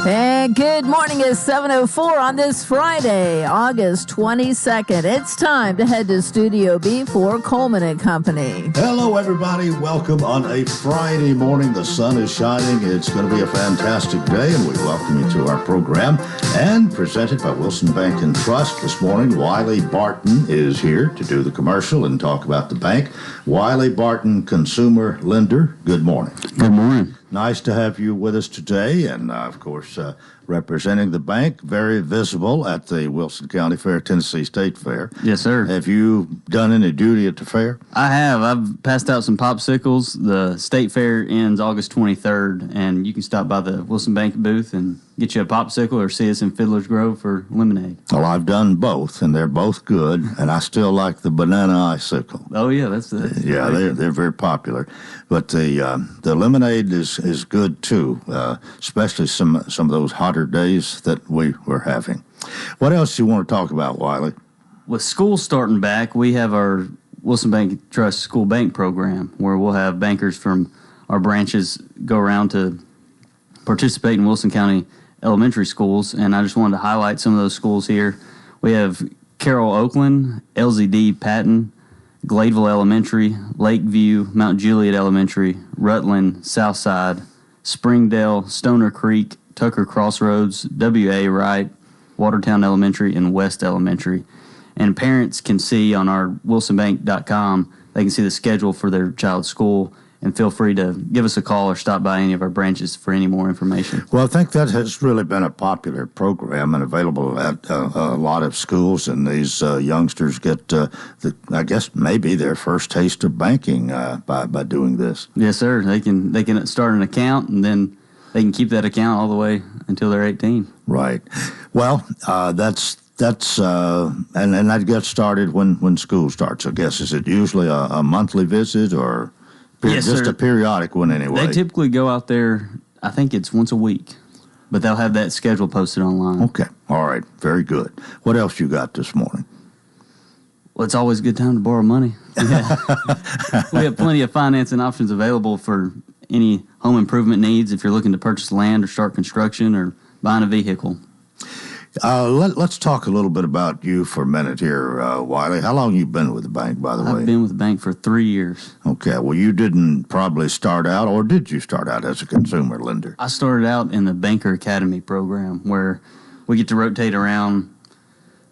And good morning. It's 7:04 on this Friday, August 22nd. It's time to head to Studio B for Coleman and Company. Hello, everybody. Welcome on a Friday morning. The sun is shining. It's going to be a fantastic day, and we welcome you to our program. And presented by Wilson Bank and Trust this morning, Wiley Barton is here to do the commercial and talk about the bank. Wiley Barton, consumer lender. Good morning. Good morning. Nice to have you with us today, and of course, representing the bank, very visible at the Wilson County Fair, Tennessee State Fair. Yes, sir. Have you done any duty at the fair? I have. I've passed out some popsicles. The state fair ends August 23rd, and you can stop by the Wilson Bank booth and get you a popsicle or see us in Fiddler's Grove for lemonade. Well, I've done both, and they're both good, and I still like the banana icicle. Oh, yeah, that's the... Yeah, they're very popular. But the lemonade is good, too, especially some of those hotter days that we were having. What else do you want to talk about, Wiley? With school starting back, we have our Wilson Bank Trust School Bank program where we'll have bankers from our branches go around to participate in Wilson County elementary schools, and I just wanted to highlight some of those schools here. We have Carroll Oakland, LZD Patton, Gladeville Elementary, Lakeview, Mount Juliet Elementary, Rutland, Southside, Springdale, Stoner Creek, Tucker Crossroads, W.A. Wright, Watertown Elementary, and West Elementary. And parents can see on our wilsonbank.com, they can see the schedule for their child's school, and feel free to give us a call or stop by any of our branches for any more information. Well, I think that has really been a popular program and available at a lot of schools, and these youngsters get, I guess, maybe their first taste of banking by doing this. Yes, sir. They can start an account, and then they can keep that account all the way until they're 18. Right. Well, that's and that gets started when school starts, I guess. Is it usually a monthly visit or... Yes, just sir. A periodic one anyway? They typically go out there, I think it's once a week, but they'll have that schedule posted online. Okay. All right. Very good. What else you got this morning? Well, it's always a good time to borrow money. Yeah. We have plenty of financing options available for any home improvement needs if you're looking to purchase land or start construction or buying a vehicle. Let's talk a little bit about you for a minute here, Wiley. How long have you been with the bank, by the way? I've been with the bank for 3 years. Okay. Well, you didn't probably start out, or did you start out as a consumer lender? I started out in the Banker Academy program where we get to rotate around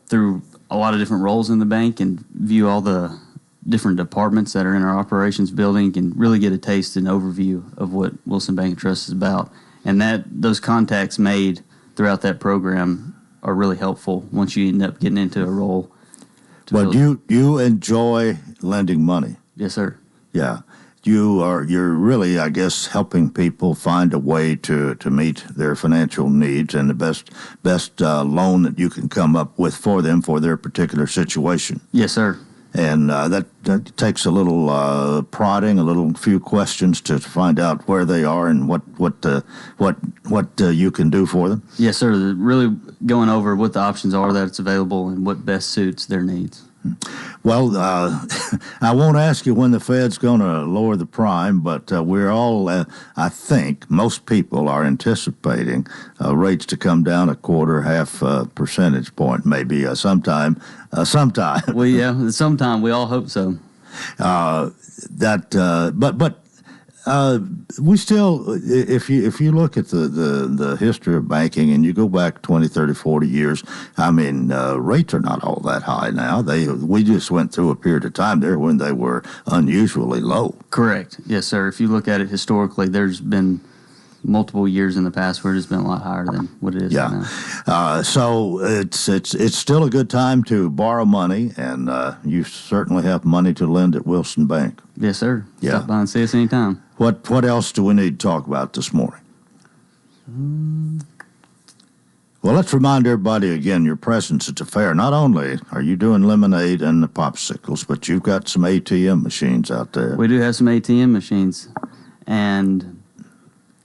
through a lot of different roles in the bank and view all the different departments that are in our operations building and really get a taste and overview of what Wilson Bank and Trust is about. And those contacts made throughout that program are really helpful once you end up getting into a role. Well, you enjoy lending money. Yes, sir. Yeah. You're really, I guess, helping people find a way to meet their financial needs and the best loan that you can come up with for them for their particular situation. Yes, sir. And that takes a little prodding, a few questions to find out where they are and what you can do for them. Yes, sir. Really going over what the options are that's available and what best suits their needs. Well, I won't ask you when the Fed's going to lower the prime, but we're all, I think, most people are anticipating rates to come down a quarter, half percentage point, maybe sometime. Well, yeah, sometime. We all hope so. We still, if you look at the history of banking and you go back 20, 30, 40 years, I mean, rates are not all that high now. We just went through a period of time there when they were unusually low. Correct. Yes, sir. If you look at it historically, there's been multiple years in the past where it's been a lot higher than what it is now. So it's still a good time to borrow money, and you certainly have money to lend at Wilson Bank. Yes, sir. Yeah. Stop by and see us anytime. What else do we need to talk about this morning? Well, let's remind everybody again your presence at the fair. Not only are you doing lemonade and the popsicles, but you've got some ATM machines out there. We do have some ATM machines, and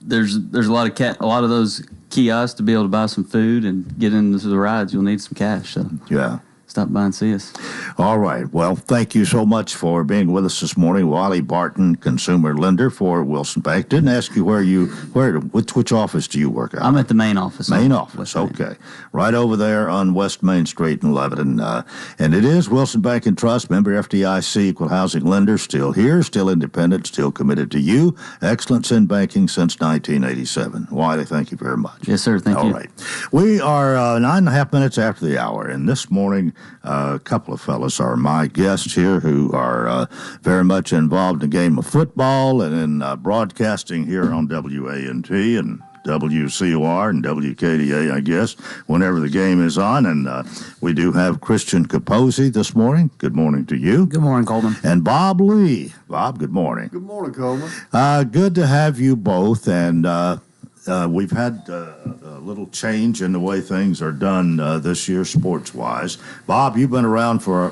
there's a lot of those kiosks to be able to buy some food and get into the rides. You'll need some cash. So yeah. stop by and see us. All right. Well, thank you so much for being with us this morning. Wiley Barton, consumer lender for Wilson Bank. Didn't ask you which office do you work at? I'm at the main office. Main office, okay. Right over there on West Main Street in Lebanon. And it is Wilson Bank and Trust, member FDIC, equal housing lender, still here, still independent, still committed to you. Excellence in banking since 1987. Wiley, thank you very much. Yes, sir. Thank you. All right. We are 9.5 minutes after the hour, and this morning a couple of fellas are my guests here who are very much involved in the game of football and in broadcasting here on WANT and WCOR and WKDA, I guess, whenever the game is on. And we do have Christian Capozzi this morning. Good morning to you. Good morning, Coleman. And Bob Lee. Bob, good morning. Good morning, Coleman. Good to have you both. And we've had a little change in the way things are done this year, sports-wise. Bob, you've been around for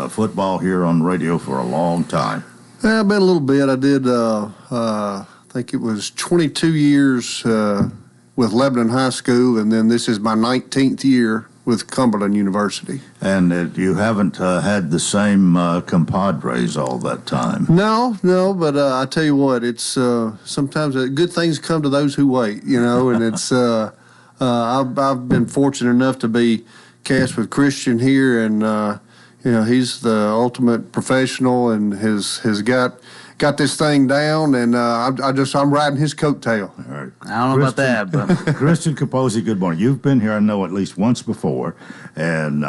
football here on radio for a long time. Yeah, I've been a little bit. I did, I think it was 22 years with Lebanon High School, and then this is my 19th year with Cumberland University. And you haven't had the same compadres all that time. No, but I tell you what, it's sometimes good things come to those who wait, and it's I've been fortunate enough to be cast with Christian here, and he's the ultimate professional and has got this thing down, and I'm riding his coattail. All right. I don't know about that, but Christian Capozzi, good morning. You've been here, I know, at least once before, and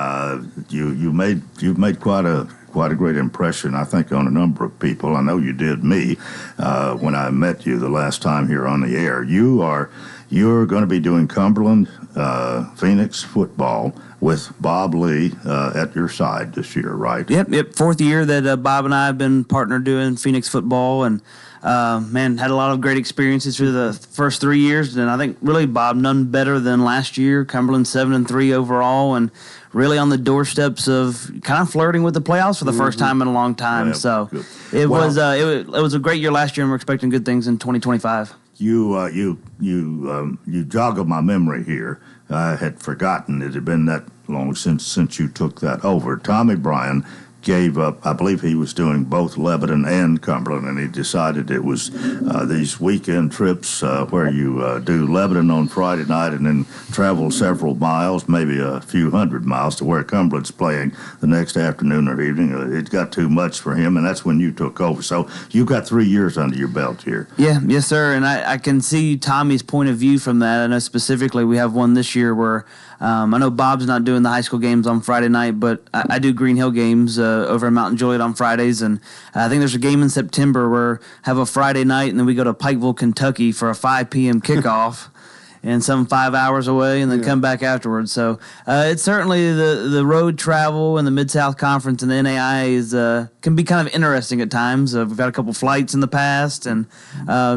you've made quite a great impression, I think, on a number of people. I know you did me when I met you the last time here on the air. You're going to be doing Cumberland Phoenix football with Bob Lee at your side this year, right? Yep. Fourth year that Bob and I have been partnered doing Phoenix football, and had a lot of great experiences through the first 3 years. And I think really, Bob, none better than last year. Cumberland 7-3 overall, and really on the doorsteps of kind of flirting with the playoffs for the first time in a long time. Yeah, so good. it was a great year last year, and we're expecting good things in 2025. You joggled my memory here. I had forgotten it had been that long since you took that over. Tommy Bryan gave up. I believe he was doing both Lebanon and Cumberland, and he decided it was these weekend trips where you do Lebanon on Friday night and then travel several miles, maybe a few hundred miles, to where Cumberland's playing the next afternoon or evening. It got too much for him, and that's when you took over. So you've got 3 years under your belt here. Yeah, yes, sir. And I can see Tommy's point of view from that. I know specifically we have one this year where I know Bob's not doing the high school games on Friday night, but I do Green Hill games over in Mountain Juliet on Fridays, and I think there's a game in September where have a Friday night, and then we go to Pikeville, Kentucky for a 5 p.m. kickoff, and some 5 hours away, and then come back afterwards. So it's certainly the road travel and the Mid-South Conference and the NAI is can be kind of interesting at times. We've had a couple flights in the past, and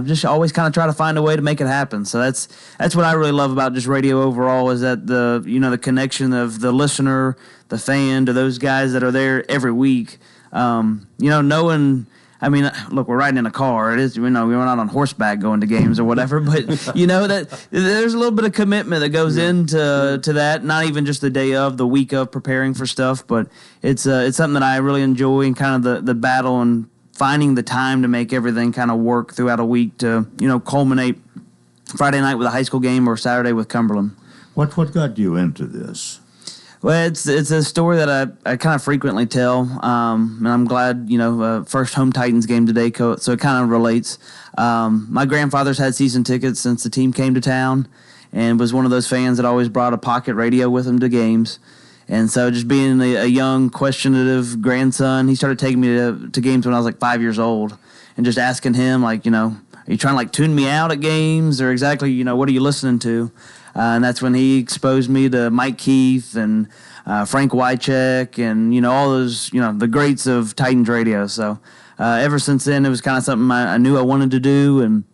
just always kind of try to find a way to make it happen. So that's what I really love about just radio overall, is that the connection of the listener, the fan, to those guys that are there every week. Knowing. I mean, look, we're riding in a car. It is, we're not on horseback going to games or whatever, but that there's a little bit of commitment that goes into that. Not even just the day of, the week of preparing for stuff, but it's something that I really enjoy, and kind of the battle and finding the time to make everything kind of work throughout a week to culminate Friday night with a high school game or Saturday with Cumberland. What got you into this? Well, it's a story that I kind of frequently tell, and I'm glad, first home Titans game today, so it kind of relates. My grandfather's had season tickets since the team came to town, and was one of those fans that always brought a pocket radio with him to games. And so just being a young, questionative grandson, he started taking me to games when I was like 5 years old, and just asking him, are you trying to tune me out at games, or exactly, what are you listening to? And that's when he exposed me to Mike Keith and Frank Wycheck and, all those, the greats of Titans radio. So ever since then, it was kind of something I knew I wanted to do, and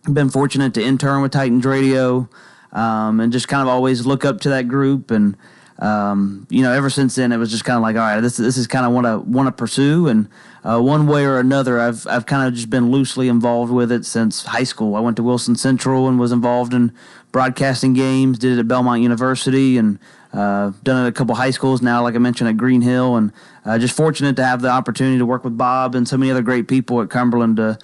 I've been fortunate to intern with Titans radio and just kind of always look up to that group. And, ever since then, it was just kind of like, all right, this is kind of what I want to pursue. And one way or another, I've kind of just been loosely involved with it since high school. I went to Wilson Central and was involved in broadcasting games, did it at Belmont University, and done it at a couple high schools now, like I mentioned, at Green Hill, and just fortunate to have the opportunity to work with Bob and so many other great people at Cumberland to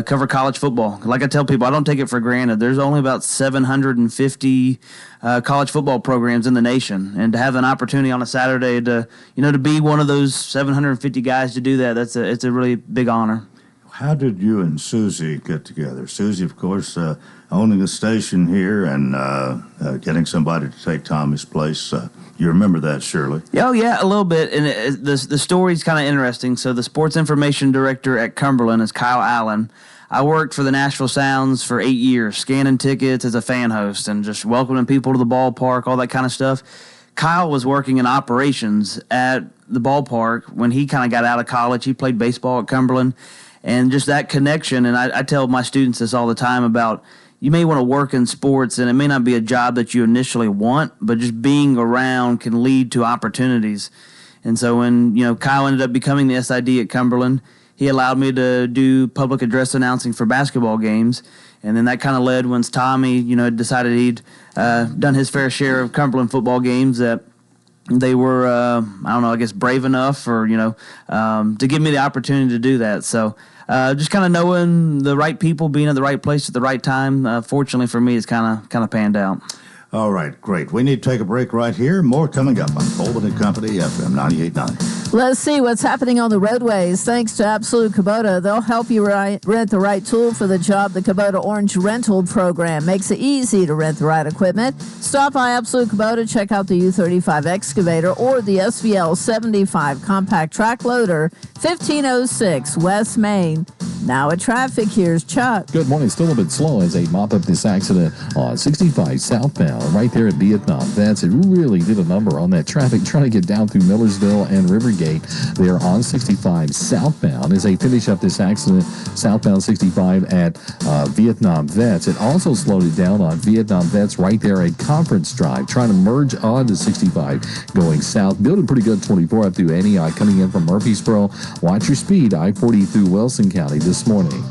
cover college football. Like I tell people, I don't take it for granted. There's only about 750 college football programs in the nation, and to have an opportunity on a Saturday to be one of those 750 guys to do that, it's a really big honor. How did you and Susie get together? Susie, of course, owning a station here and getting somebody to take Tommy's place. You remember that, surely? Oh, yeah, a little bit. And the story's kind of interesting. So the sports information director at Cumberland is Kyle Allen. I worked for the Nashville Sounds for 8 years, scanning tickets as a fan host and just welcoming people to the ballpark, all that kind of stuff. Kyle was working in operations at the ballpark when he kind of got out of college. He played baseball at Cumberland. And just that connection, and I tell my students this all the time about you may want to work in sports, and it may not be a job that you initially want, but just being around can lead to opportunities. And so when Kyle ended up becoming the SID at Cumberland, he allowed me to do public address announcing for basketball games, and then that kind of led once Tommy decided he'd done his fair share of Cumberland football games that they were, I guess brave enough or, to give me the opportunity to do that. So just kind of knowing the right people, being at the right place at the right time, fortunately for me, it's kind of panned out. All right, great. We need to take a break right here. More coming up on Coleman & Company, FM 98.9. Let's see what's happening on the roadways. Thanks to Absolute Kubota, they'll help you rent the right tool for the job. The Kubota Orange Rental Program makes it easy to rent the right equipment. Stop by Absolute Kubota, check out the U35 excavator or the SVL 75 compact track loader, 1506 West Main. Now at traffic, here's Chuck. Good morning. Still a bit slow as they mop up this accident on 65 southbound right there at Vietnam. It really did a number on that traffic trying to get down through Millersville and Rivergate there on 65 southbound as they finish up this accident southbound 65 at Vietnam Vets. It also slowed it down on Vietnam Vets right there at Conference Drive, trying to merge onto 65 going south. Building pretty good 24 up through Antioch coming in from Murfreesboro. Watch your speed, I-40 through Wilson County this morning.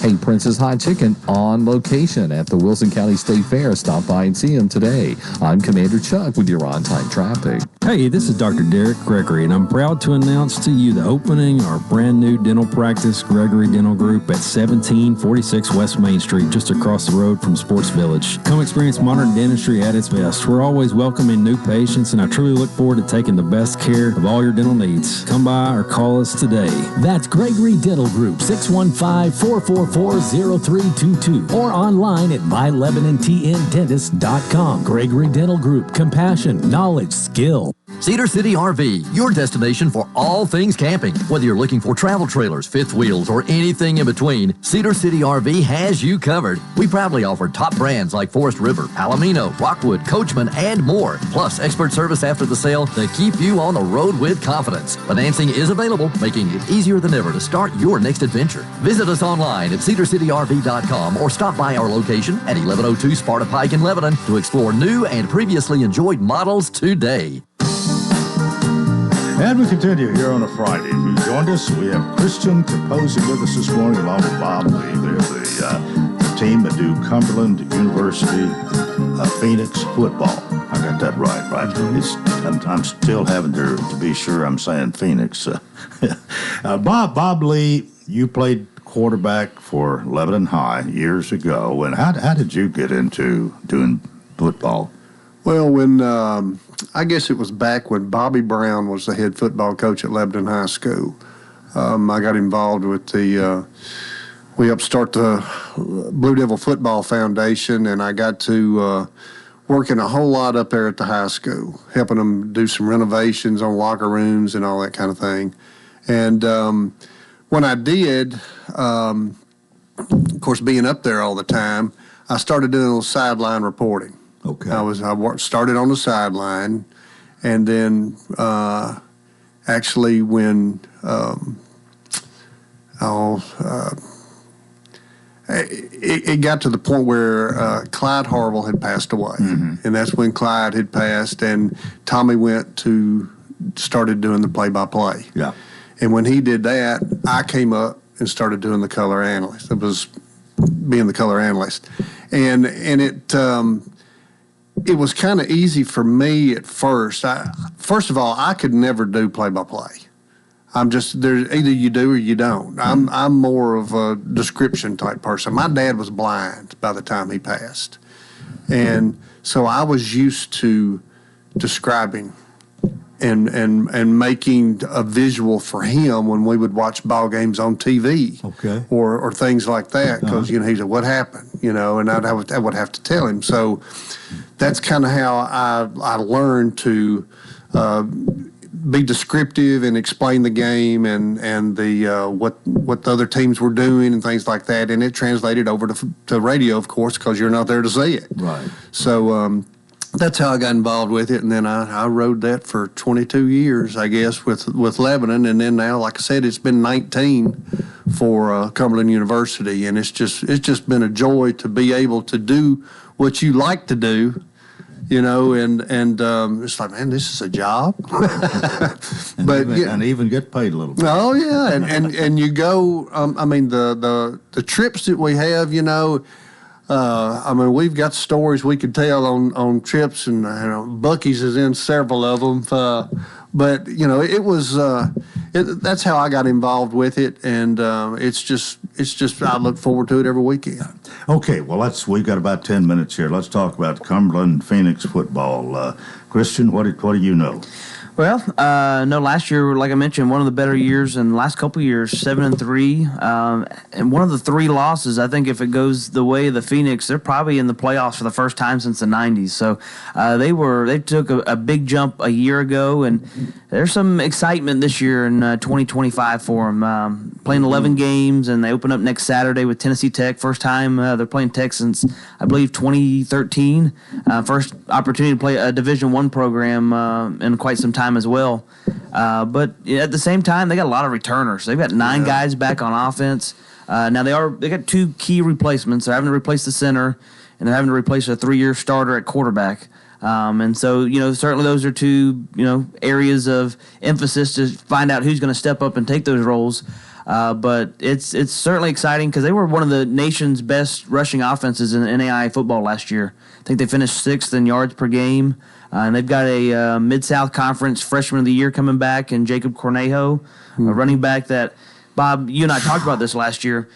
Hey, Princess Hot Chicken on location at the Wilson County State Fair. Stop by and see them today. I'm Commander Chuck with your on-time traffic. Hey, this is Dr. Derek Gregory, and I'm proud to announce to you the opening of our brand new dental practice, Gregory Dental Group, at 1746 West Main Street, just across the road from Sports Village. Come experience modern dentistry at its best. We're always welcoming new patients, and I truly look forward to taking the best care of all your dental needs. Come by or call us today. That's Gregory Dental Group, 615-444-0322, or online at mylebanonTNDentist.com. Gregory Dental Group, compassion, knowledge, skill. Cedar City RV, your destination for all things camping. Whether you're looking for travel trailers, fifth wheels, or anything in between, Cedar City RV has you covered. We proudly offer top brands like Forest River, Palomino, Rockwood, Coachman, and more. Plus, expert service after the sale to keep you on the road with confidence. Financing is available, making it easier than ever to start your next adventure. Visit us online at cedarcityrv.com or stop by our location at 1102 Sparta Pike in Lebanon to explore new and previously enjoyed models today. And we continue here on a Friday. If you joined us, we have Christian composing with us this morning along with Bob Lee. They're the team that do Cumberland University Phoenix football. I got that right? I'm still having to be sure I'm saying Phoenix. Bob Lee, you played quarterback for Lebanon High years ago. And how did you get into doing football? Well, when I guess it was back when Bobby Brown was the head football coach at Lebanon High School. I got involved with we helped start the Blue Devil Football Foundation, and I got to working a whole lot up there at the high school, helping them do some renovations on locker rooms and all that kind of thing. And when I did, of course, being up there all the time, I started doing a little sideline reporting. Okay. I started on the sideline, and then actually when it got to the point where Clyde Harville had passed away, and that's when Clyde had passed, and Tommy started doing the play-by-play. Yeah. And when he did that, I came up and started doing the color analyst. It was being the color analyst, and it. it was kind of easy for me at first. First of all, I could never do play-by-play. I'm just there. Either you do or you don't. I'm more of a description type person. My dad was blind by the time he passed, and so I was used to describing and making a visual for him when we would watch ball games on TV, or things like that. Because he said, "What happened?" And I would have to tell him. So that's kind of how I learned to be descriptive and explain the game and the what the other teams were doing and things like that. And it translated over to radio, of course, because you're not there to see it. Right. So that's how I got involved with it, and then I rode that for 22 years, I guess, with Lebanon, and then now, like I said, it's been 19 for Cumberland University, and it's just been a joy to be able to do what you like to do, and it's like, man, this is a job, and even get paid a little bit. Oh yeah, and you go. I mean, the trips that we have, we've got stories we could tell on trips, and Bucky's is in several of them. But it was that's how I got involved with it, and it's just I look forward to it every weekend. Okay, well we've got about 10 minutes here. Let's talk about Cumberland Phoenix football. Christian, what do you know? Well, no, last year, like I mentioned, one of the better years in the last couple of years, 7-3, and one of the 3 losses. I think if it goes the way of the Phoenix, they're probably in the playoffs for the first time since the 90s. So they took a big jump a year ago, and there's some excitement this year in 2025 for them. Playing 11 games, and they open up next Saturday with Tennessee Tech. First time they're playing Tech since, I believe, 2013. First opportunity to play a Division I program in quite some time as well. But at the same time, they got a lot of returners. They've got 9 guys back on offense. Now they got 2 key replacements. They're having to replace the center, and they're having to replace a 3-year starter at quarterback. And so, certainly those are 2, areas of emphasis to find out who's going to step up and take those roles. But it's certainly exciting because they were one of the nation's best rushing offenses in NAIA football last year. I think they finished 6th in yards per game. And they've got a Mid-South Conference Freshman of the Year coming back, and Jacob Cornejo, a running back that, Bob, you and I talked about this last year.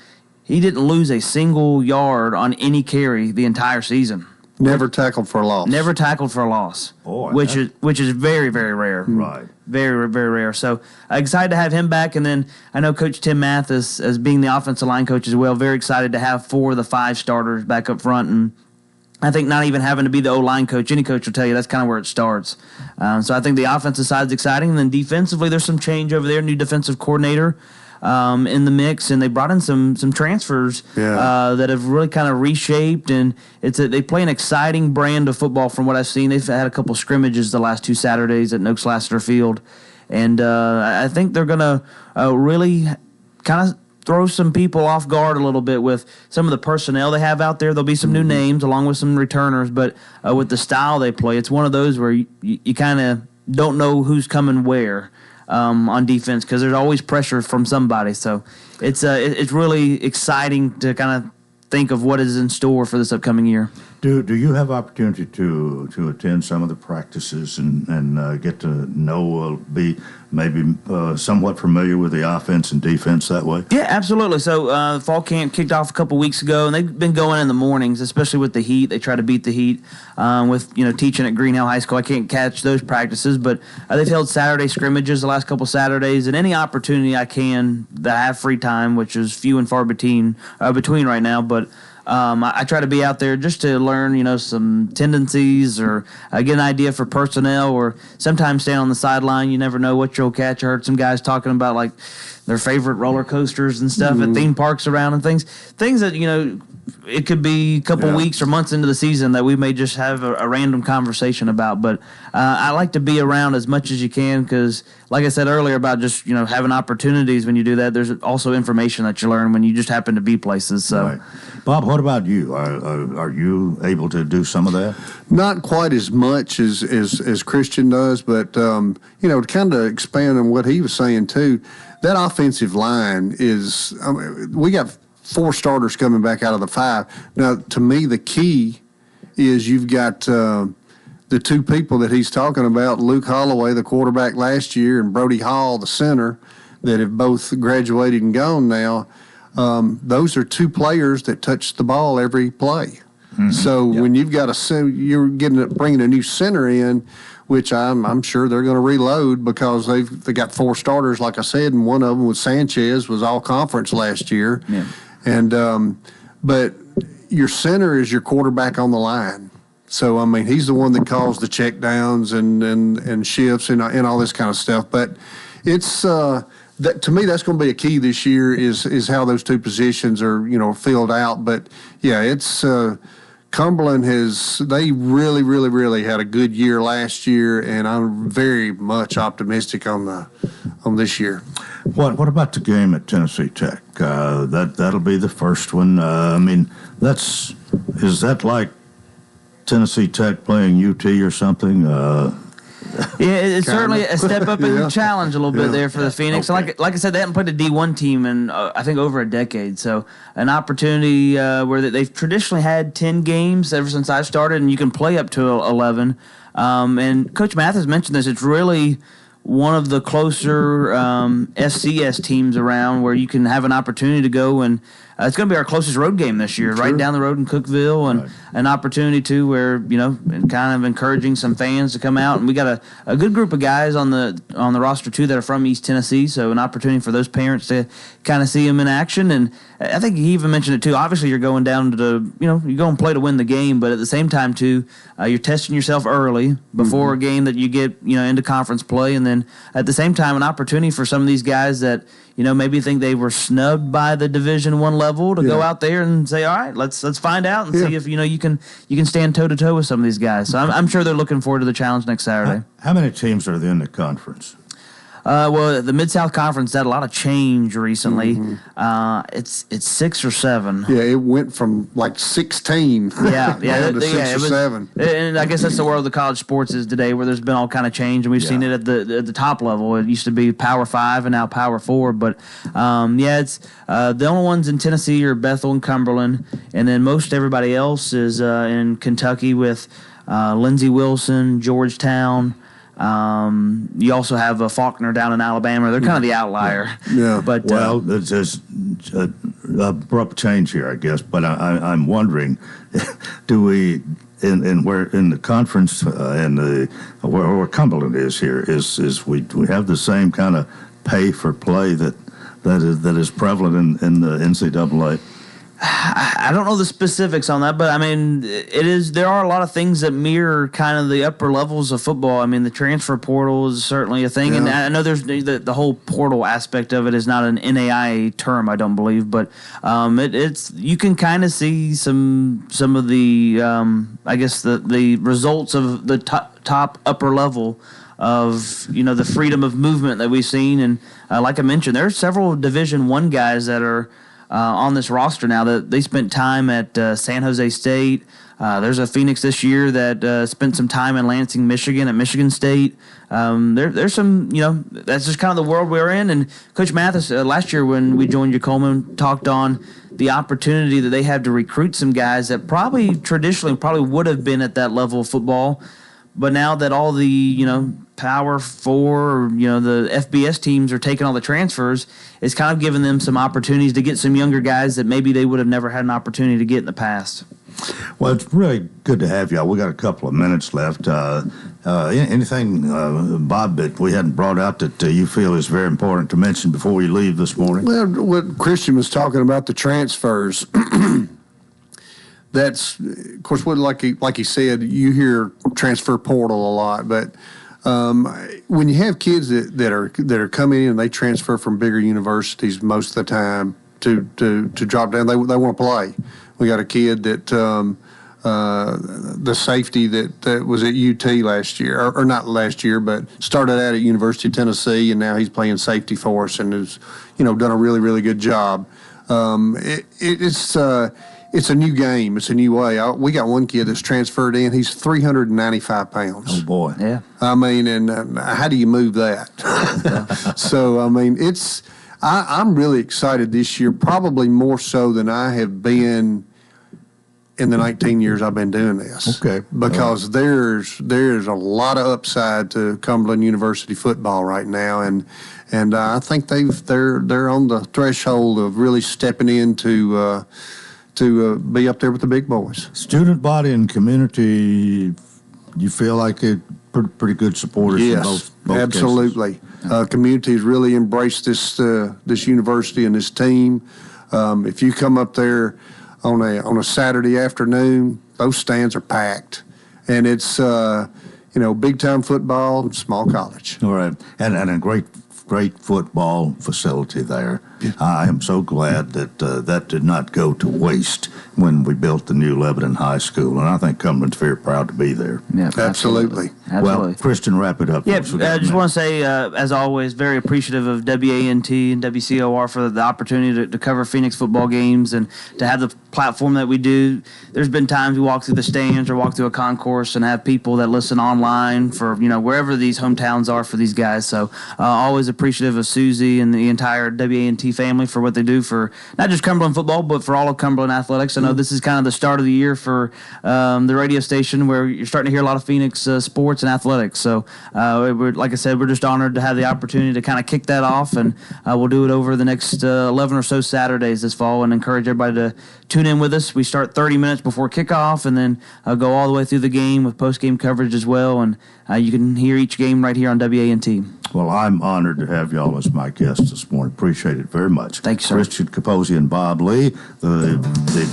He didn't lose a single yard on any carry the entire season. Never tackled for a loss. Never tackled for a loss. Boy, which is very, very rare. Right. Very, very rare. So excited to have him back. And then I know Coach Tim Mathis, as being the offensive line coach as well, very excited to have 4 of the 5 starters back up front. And I think not even having to be the O-line coach, any coach will tell you that's kind of where it starts. So I think the offensive side is exciting. And then defensively, there's some change over there, new defensive coordinator in the mix, and they brought in some transfers that have really kind of reshaped, and they play an exciting brand of football from what I've seen. They've had a couple scrimmages the last 2 Saturdays at Noakes Lassiter Field, and I think they're going to really kind of throw some people off guard a little bit with some of the personnel they have out there. There'll be some new names along with some returners, but with the style they play, it's one of those where you kind of don't know who's coming where. On defense, because there's always pressure from somebody. So it's really exciting to kind of think of what is in store for this upcoming year. Do you have opportunity to attend some of the practices and get to know, be maybe somewhat familiar with the offense and defense that way? Yeah, absolutely. So fall camp kicked off a couple weeks ago, and they've been going in the mornings, especially with the heat. They try to beat the heat with teaching at Greenhill High School. I can't catch those practices, but they've held Saturday scrimmages the last couple Saturdays, and any opportunity I can that I have free time, which is few and far between right now, but I try to be out there just to learn, some tendencies or get an idea for personnel, or sometimes stand on the sideline. You never know what you'll catch. I heard some guys talking about like their favorite roller coasters and stuff at theme parks around and things that, it could be a couple weeks or months into the season that we may just have a random conversation about. But I like to be around as much as you can because, like I said earlier about just, having opportunities when you do that, there's also information that you learn when you just happen to be places. So, right. Bob, what about you? Are you able to do some of that? Not quite as much as Christian does, but, to kind of expand on what he was saying, too, that offensive line is we got 4 starters coming back out of the 5. Now, to me, the key is you've got the two people that he's talking about, Luke Holloway, the quarterback last year, and Brody Hall, the center, that have both graduated and gone now. Those are two players that touch the ball every play. Mm-hmm. So when you've got you're bringing a new center in, which I'm sure they're going to reload because they got 4 starters, like I said, and one of them was Sanchez, was all conference last year. Yeah. And but your center is your quarterback on the line. So I mean, he's the one that calls the check downs and shifts and all this kind of stuff. But it's that to me, that's going to be a key this year is how those two positions are filled out. But yeah, it's Cumberland they really, really, really had a good year last year, and I'm very much optimistic on this year. What about the game at Tennessee Tech? That'll be the first one. I mean, is that like Tennessee Tech playing UT or something? Yeah, it's certainly a step up in the challenge a little bit there for the Phoenix. Okay. And like I said, they haven't played a D1 team in, I think, over a decade. So an opportunity where they've traditionally had 10 games ever since I started, and you can play up to 11. And Coach Mathis mentioned this. It's really one of the closer FCS teams around where you can have an opportunity to go and it's going to be our closest road game this year, right down the road in Cookeville, and an opportunity too where kind of encouraging some fans to come out. And we got a good group of guys on the roster too that are from East Tennessee, so an opportunity for those parents to kind of see them in action. And I think he even mentioned it too. Obviously, you're going down to you're going to play to win the game, but at the same time too, you're testing yourself early before a game that you get into conference play, and then at the same time, an opportunity for some of these guys that maybe think they were snubbed by the Division I level to go out there and say, all right, let's find out and see if you can stand toe to toe with some of these guys. So I'm sure they're looking forward to the challenge next Saturday. How many teams are there in the conference? Well, the Mid-South Conference had a lot of change recently. It's 6 or 7. Yeah, it went from like 16 down to 6 or 7. And I guess that's the world of college sports is today, where there's been all kind of change, and we've seen it at the top level. It used to be Power 5 and now Power 4. But, it's the only ones in Tennessee are Bethel and Cumberland, and then most everybody else is in Kentucky with Lindsey Wilson, Georgetown. You also have Faulkner down in Alabama. They're kind of the outlier. Yeah. But there's an abrupt change here, I guess. But I'm wondering, do we in the conference and where Cumberland is here is we have the same kind of pay for play that is prevalent in the NCAA? I don't know the specifics on that, but I mean, there are a lot of things that mirror kind of the upper levels of football. I mean, the transfer portal is certainly a thing, and I know there's the whole portal aspect of it is not an NAIA term, I don't believe, but it's you can kind of see some of the I guess the results of the top upper level of the freedom of movement that we've seen, and like I mentioned, there are several Division I guys that are on this roster now that they spent time at San Jose State. There's a Phoenix this year that spent some time in Lansing, Michigan at Michigan State. There's some, that's just kind of the world we're in. And Coach Mathis, last year when we joined you, Coleman, talked on the opportunity that they have to recruit some guys that traditionally would have been at that level of football. But now that all the, Power 4 or, the FBS teams are taking all the transfers, it's kind of giving them some opportunities to get some younger guys that maybe they would have never had an opportunity to get in the past. Well, it's really good to have you. We got a couple of minutes left. Anything, Bob, that we hadn't brought out that you feel is very important to mention before we leave this morning? Well, what Christian was talking about, the transfers. That's, of course, what like he said, you hear transfer portal a lot, but when you have kids that are coming in and they transfer from bigger universities most of the time to drop down, they want to play. We got a kid that the safety that was at UT last year, or not last year, but started out at University of Tennessee, and now he's playing safety for us and has done a really, really good job. It's a new game. It's a new way. We got one kid that's transferred in. He's 395 pounds. Oh, boy. Yeah. I mean, and how do you move that? So, I mean, I'm really excited this year, probably more so than I have been in the 19 years I've been doing this. Okay. Because there's a lot of upside to Cumberland University football right now, and I think they're on the threshold of really stepping in to be up there with the big boys. Student body and community, you feel like it pretty good supporters in both absolutely. Communities really embrace this university and this team. If you come up there on a Saturday afternoon, those stands are packed, and it's big time football, small college. All right, and a great football facility there. Yeah. I am so glad that that did not go to waste when we built the new Lebanon High School, and I think Cumberland's very proud to be there. Yeah, absolutely. Well, Christian, wrap it up. Yeah, I just want to say, as always, very appreciative of WANT and WCOR for the opportunity to cover Phoenix football games and to have the platform that we do. There's been times we walk through the stands or walk through a concourse and have people that listen online for wherever these hometowns are for these guys. So always appreciative of Susie and the entire WANT family for what they do for not just Cumberland football, but for all of Cumberland athletics. I know this is kind of the start of the year for the radio station where you're starting to hear a lot of Phoenix sports and athletics. So like I said, we're just honored to have the opportunity to kind of kick that off, and we'll do it over the next 11 or so Saturdays this fall, and encourage everybody to tune in with us. We start 30 minutes before kickoff, and then go all the way through the game with post-game coverage as well, and you can hear each game right here on WANT. Well, I'm honored to have y'all as my guests this morning. Appreciate it very much. Thanks, sir. Christian Capozzi and Bob Lee, the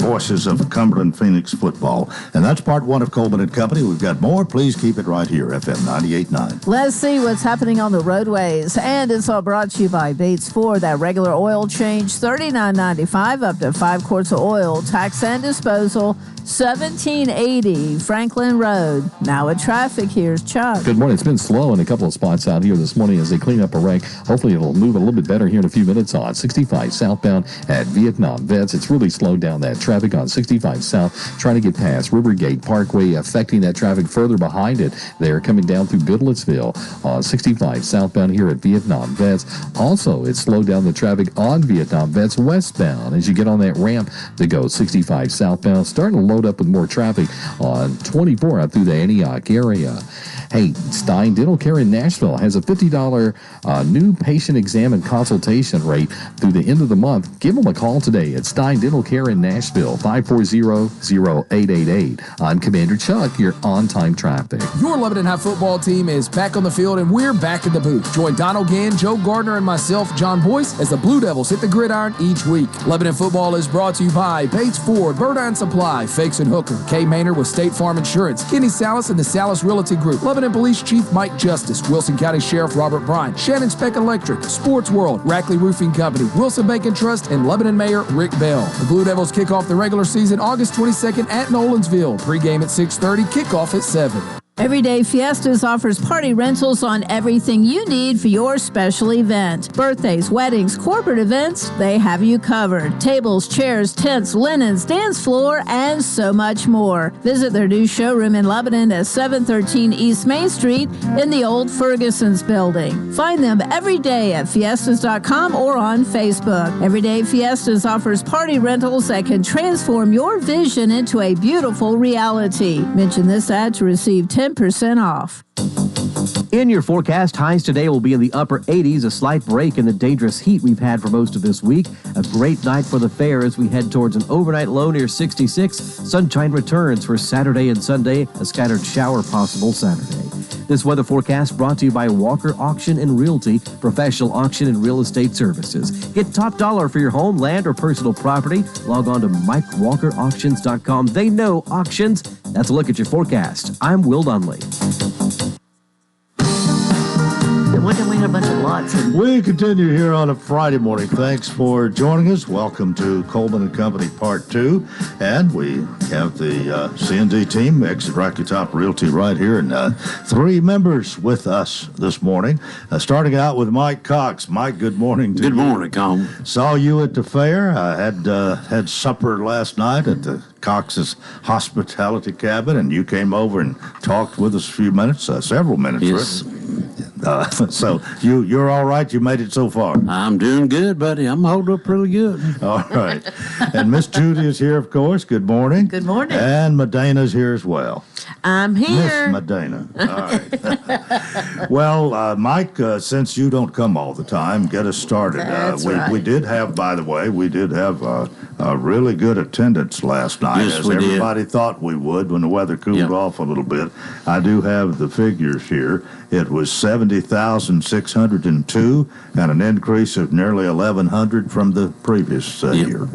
voices of Cumberland Phoenix football. And that's part one of Coleman and Company. We've got more. Please keep it right here, FM 98.9. Let's see what's happening on the roadways. And it's all brought to you by Bates Ford. That regular oil change, $39.95 up to 5 quarts of oil. Tax and disposal, $17.80 Franklin Road. Now with traffic, here's Chuck. Good morning. It's been slow in a couple of spots out here this morning as they clean up a wreck. Hopefully it'll move a little bit better here in a few minutes on 65 southbound at Vietnam Vets. It's really slowed down that traffic on 65 south, trying to get past Rivergate Parkway, affecting that traffic further behind it. They're coming down through Bidletsville on 65 southbound here at Vietnam Vets. Also, it's slowed down the traffic on Vietnam Vets westbound as you get on that ramp to go 65 southbound, starting to load up with more traffic on 24 out through the Antioch area. Hey, Stein Dental Care in Nashville has a $50 new patient exam and consultation rate through the end of the month. Give them a call today at Stein Dental Care in Nashville, 540-0888. I'm Commander Chuck, your on-time traffic. Your Lebanon High football team is back on the field, and we're back in the booth. Join Donald Gann, Joe Gardner, and myself, John Boyce, as the Blue Devils hit the gridiron each week. Lebanon football is brought to you by Bates Ford, Burdine Supply, Fakes and Hooker, Kay Maynard with State Farm Insurance, Kenny Salas and the Salas Realty Group, Lebanon Police Chief Mike Justice, Wilson County Sheriff Robert Bryan, Shannon Speck Electric, Sports World, Rackley Roofing Company, Wilson Bank and Trust, and Lebanon Mayor Rick Bell. The Blue Devils kick off the regular season August 22nd at Nolensville. Pre-game at 6:30, kickoff at 7. Everyday Fiestas offers party rentals on everything you need for your special event. Birthdays, weddings, corporate events, they have you covered. Tables, chairs, tents, linens, dance floor, and so much more. Visit their new showroom in Lebanon at 713 East Main Street in the old Ferguson's building. Find them every day at fiestas.com or on Facebook. Everyday Fiestas offers party rentals that can transform your vision into a beautiful reality. Mention this ad to receive 10% off. In your forecast, highs today will be in the upper 80s, a slight break in the dangerous heat we've had for most of this week. A great night for the fair as we head towards an overnight low near 66. Sunshine returns for Saturday and Sunday, a scattered shower possible Saturday. This weather forecast brought to you by Walker Auction and Realty, professional auction and real estate services. Get top dollar for your home, land, or personal property. Log on to MikeWalkerAuctions.com. They know auctions. That's a look at your forecast. I'm Will Dunley. What did we have a bunch of lots? We continue here on a Friday morning. Thanks for joining us. Welcome to Coleman and Company Part 2. And we have the C&D team, Exit Rocky Top Realty, right here. And 3 members with us this morning. Starting out with Mike Cox. Mike, good morning to you. Good morning, Coleman. Saw you at the fair. Had supper last night at the Cox's hospitality cabin, and you came over and talked with us a few minutes, several minutes. Yes. Really. So you're all right. You made it so far. I'm doing good, buddy. I'm holding up really good. All right. And Miss Judy is here, of course. Good morning. Good morning. And Medina's here as well. I'm here. Miss Medina. All right. Well, Mike, since you don't come all the time, get us started. That's right. We did have, by the way, a really good attendance last night, Yes, as we did. everybody thought we would when the weather cooled off a little bit. I do have the figures here. It was 70,602 and an increase of nearly 1,100 from the previous year.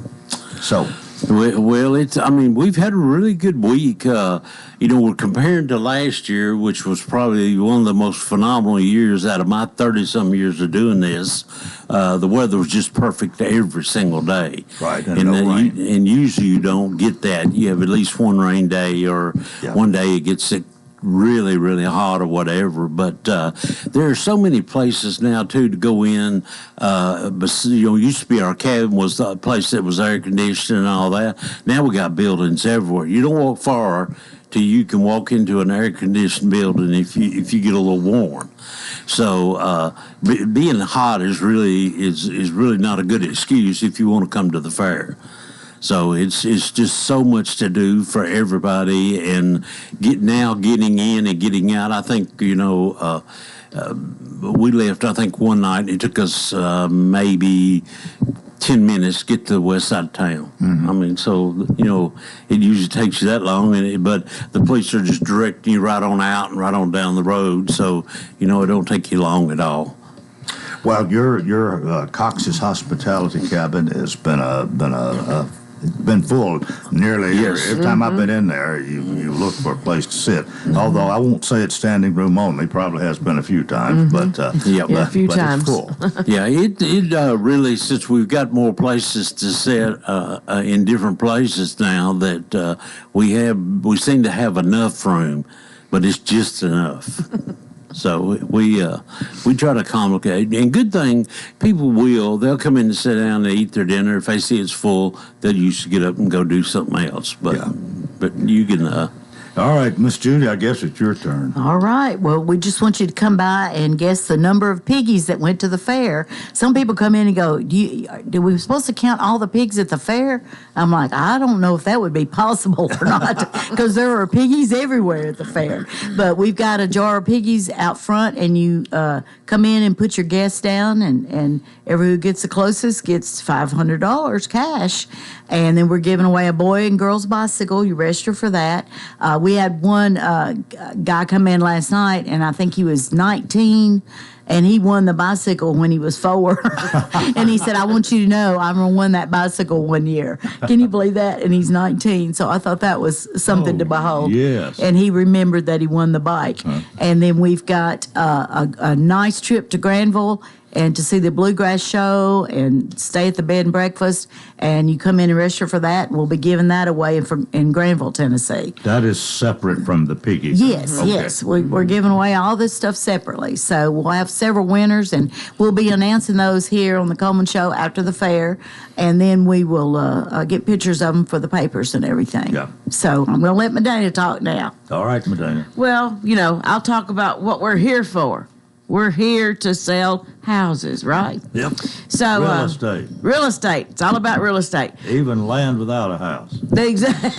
So. Well, we've had a really good week. We're comparing to last year, which was probably one of the most phenomenal years out of my 30-some years of doing this. The weather was just perfect every single day. Right, and no rain. And usually you don't get that. You have at least one rain day, or one day it gets really, really hot or whatever. But there are so many places now, too, to go in. Used to be our cabin was the place that was air conditioned and all that. Now we got buildings everywhere. You don't walk far till you can walk into an air conditioned building if you get a little warm. So being hot is really not a good excuse if you want to come to the fair. So it's just so much to do for everybody, and getting in and getting out. I think we left. I think one night it took us maybe 10 minutes to get to the west side of town. Mm-hmm. I mean, so it usually takes you that long, but the police are just directing you right on out and right on down the road. So it don't take you long at all. Well, your Cox's Hospitality Cabin has been full nearly every time I've been in there. You look for a place to sit. Although I won't say it's standing room only. Probably has been a few times, but a few times. It's full. Yeah, it really, since we've got more places to sit in different places now, that we seem to have enough room, but it's just enough. So we try to accommodate, and good thing, they'll come in and sit down and eat their dinner. If they see it's full, they'll usually get up and go do something else. But you can. All right, Miss Judy, I guess it's your turn. All right. Well, we just want you to come by and guess the number of piggies that went to the fair. Some people come in and go, "Do we supposed to count all the pigs at the fair?" I'm like, I don't know if that would be possible or not, because there are piggies everywhere at the fair. But we've got a jar of piggies out front, and you come in and put your guess down, and everyone who gets the closest gets $500 cash. And then we're giving away a boy and girl's bicycle. You register for that. We had one guy come in last night, and I think he was 19, and he won the bicycle when he was 4. And he said, "I want you to know I won that bicycle one year." Can you believe that? And he's 19. So I thought that was something to behold. Yes. And he remembered that he won the bike. And then we've got a nice trip to Granville and to see the Bluegrass Show and stay at the bed and breakfast. And you come in and register for that. We'll be giving that away in Granville, Tennessee. That is separate from the piggy. Yes, Okay. yes. We're giving away all this stuff separately. So we'll have several winners, and we'll be announcing those here on the Coleman Show after the fair. And then we will get pictures of them for the papers and everything. Yeah. So I'm going to let Medina talk now. All right, Medina. Well, I'll talk about what we're here for. We're here to sell houses, right? Yep. So Real estate. Real estate. It's all about real estate. Even land without a house. Exactly.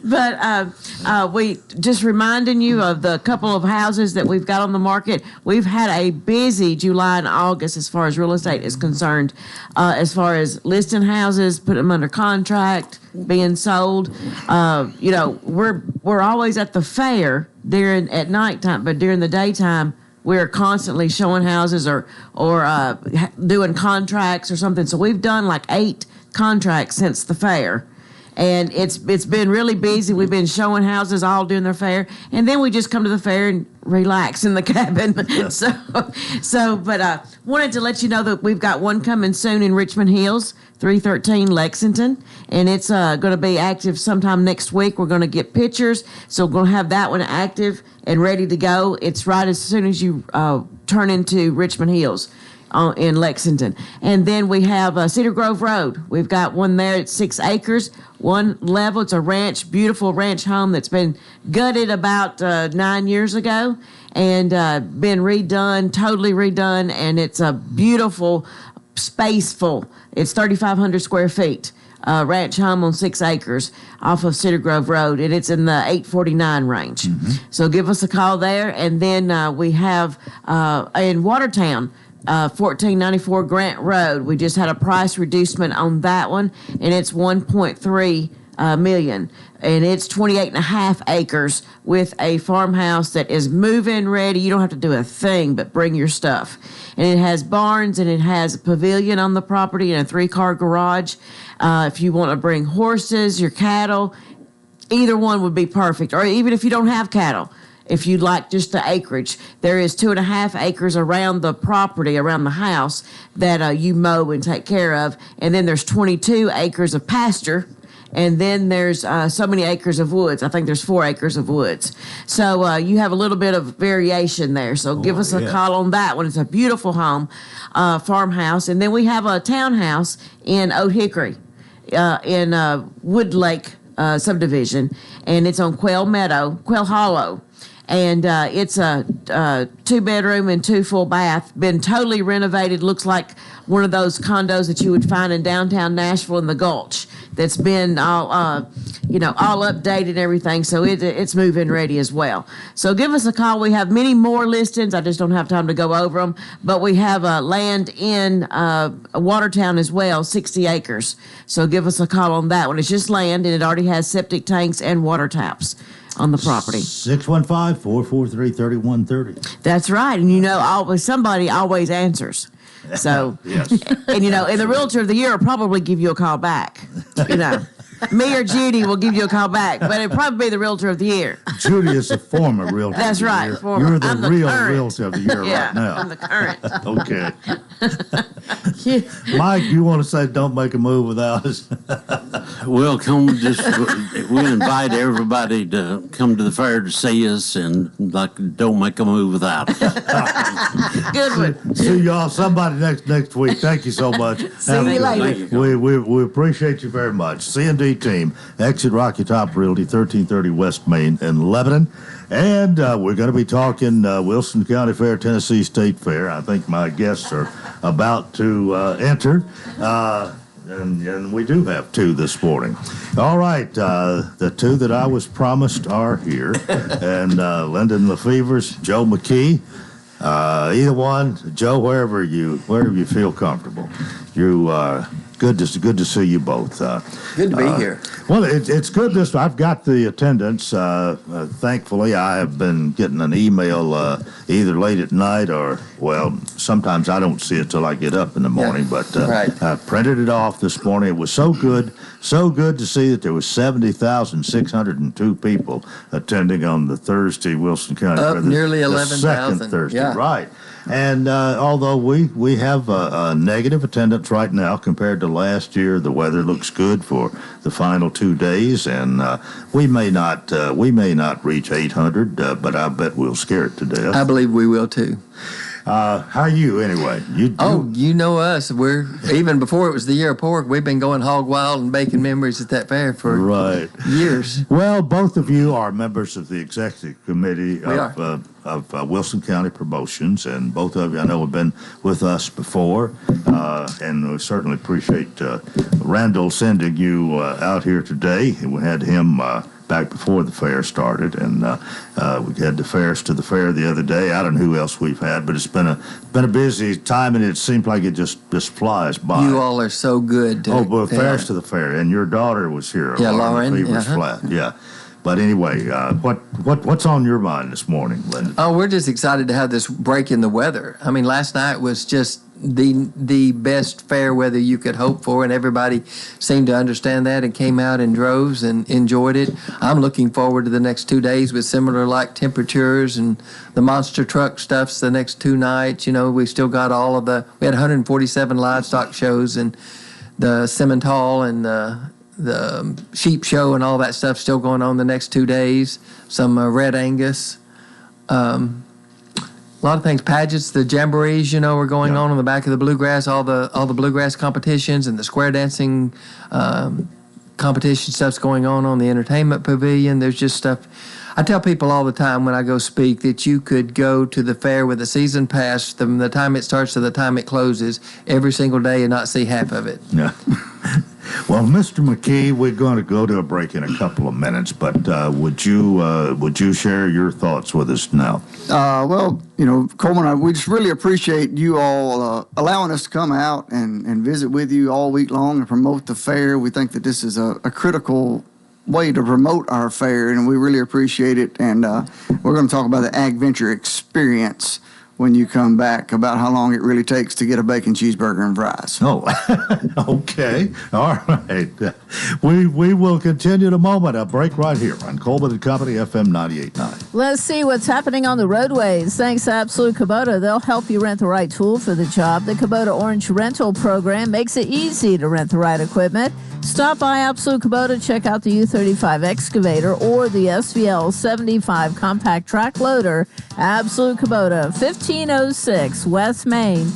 But we just reminding you of the couple of houses that we've got on the market. We've had a busy July and August as far as real estate is concerned. As far as listing houses, putting them under contract, being sold. We're always at the fair at nighttime, but during the daytime, we're constantly showing houses or doing contracts or something. So we've done like 8 contracts since the fair. And it's been really busy. We've been showing houses all during the fair, and then we just come to the fair and relax in the cabin. But wanted to let you know that we've got one coming soon in Richmond Hills, 313 Lexington, and it's going to be active sometime next week. We're going to get pictures, so we're going to have that one active and ready to go. It's right as soon as you turn into Richmond Hills. in Lexington. And then we have Cedar Grove Road. We've got one there at 6 acres, one level. It's a ranch, beautiful ranch home that's been gutted about 9 years ago and been redone, totally redone, and it's a beautiful, spaceful. It's 3,500 square feet. Ranch home on 6 acres off of Cedar Grove Road, and it's in the 849 range. So give us a call there. And then we have in Watertown, 1494 Grant Road. We just had a price reducement on that one, and it's 1.3 million, and it's 28 and a half acres with a farmhouse that is move-in ready. You don't have to do a thing but bring your stuff. And it has barns, and it has a pavilion on the property and a 3-car garage. If you want to bring horses, your cattle, either one would be perfect. Or even if you don't have cattle, if you'd like just the acreage, there is 2.5 acres around the property, around the house, that you mow and take care of. And then there's 22 acres of pasture. And then there's so many acres of woods. I think there's 4 acres of woods. So you have a little bit of variation there. So give us a call on that one. It's a beautiful home, farmhouse. And then we have a townhouse in Old Hickory, in Wood Lake subdivision. And it's on Quail Hollow. And it's a 2-bedroom and 2 full bath. Been totally renovated. Looks like one of those condos that you would find in downtown Nashville in the Gulch. That's been all updated and everything. So it's move-in ready as well. So give us a call. We have many more listings. I just don't have time to go over them. But we have land in Watertown as well, 60 acres. So give us a call on that one. It's just land, and it already has septic tanks and water taps on the property. 615-443-3130. That's right. And somebody always answers. So, yes. And in the Realtor of the Year will probably give you a call back. Me or Judy will give you a call back, but it'll probably be the Realtor of the Year. Judy is a former Realtor That's of the right. Year. Former. You're the I'm real current. Realtor of the Year right now. I'm the current. Okay. Mike, you want to say don't make a move without us? We'll we'll invite everybody to come to the fair to see us, and don't make a move without us. Good one. See y'all somebody next week. Thank you so much. See you later. We appreciate you very much. C&D team, Exit Rocky Top Realty, 1330 West Main in Lebanon. And we're going to be talking Wilson County Fair, Tennessee State Fair. I think my guests are about to enter. And we do have 2 this morning. All right, the 2 that I was promised are here. And Lyndon Lefevre's, Joe McKee. Either one, Joe, wherever you feel comfortable. Good to see you both. Good to be here. Well, it's good. I've got the attendance. Thankfully, I have been getting an email either late at night or, sometimes I don't see it till I get up in the morning. But right. I printed it off this morning. It was so good to see that there was 70,602 people attending on the Thursday Wilson County Fair. Nearly 11,000. Second Thursday, yeah. right. And although we have a negative attendance right now compared to last year, the weather looks good for the final 2 days, and we may not reach 800, but I bet we'll scare it to death. I believe we will too. How are you anyway? You know us. We're even before it was the year of pork. We've been going hog wild and baking memories at that fair for years. Well, both of you are members of the executive committee of Wilson County Promotions, and both of you I know have been with us before, and we certainly appreciate Randall sending you out here today. We had him back before the fair started, and we had the fairs to the fair the other day. I don't know who else we've had, but it's been a busy time, and it seems like it just flies by. You all are so good. Fairs to the fair, and your daughter was here. Yeah, Lauren. Fever's Flat. Yeah. But anyway, what's on your mind this morning, Linda? Oh, we're just excited to have this break in the weather. I mean, last night was just the best fair weather you could hope for, and everybody seemed to understand that and came out in droves and enjoyed it. I'm looking forward to the next 2 days with similar temperatures, and the monster truck stuff's the next 2 nights. We still got we had 147 livestock shows, and the Simmental and the sheep show and all that stuff still going on the next 2 days. Some Red Angus. a lot of things, pageants, the jamborees, are going on in the back of the bluegrass, all the bluegrass competitions and the square dancing competition stuff's going on the entertainment pavilion. There's just stuff. I tell people all the time when I go speak that you could go to the fair with a season pass from the time it starts to the time it closes every single day and not see half of it. Yeah. Well, Mr. McKee, we're going to go to a break in a couple of minutes, but would you share your thoughts with us now? Well, Coleman, we just really appreciate you all allowing us to come out and visit with you all week long and promote the fair. We think that this is a critical way to promote our fair, and we really appreciate it. And we're going to talk about the Ag Venture experience when you come back, about how long it really takes to get a bacon cheeseburger and fries. Oh, okay. All right. We will continue in a moment. A break right here on Coleman and Company, FM 98.9. Let's see what's happening on the roadways. Thanks to Absolute Kubota, they'll help you rent the right tool for the job. The Kubota Orange Rental Program makes it easy to rent the right equipment. Stop by Absolute Kubota, check out the U35 excavator or the SVL 75 compact track loader. Absolute Kubota, 1506 West Main.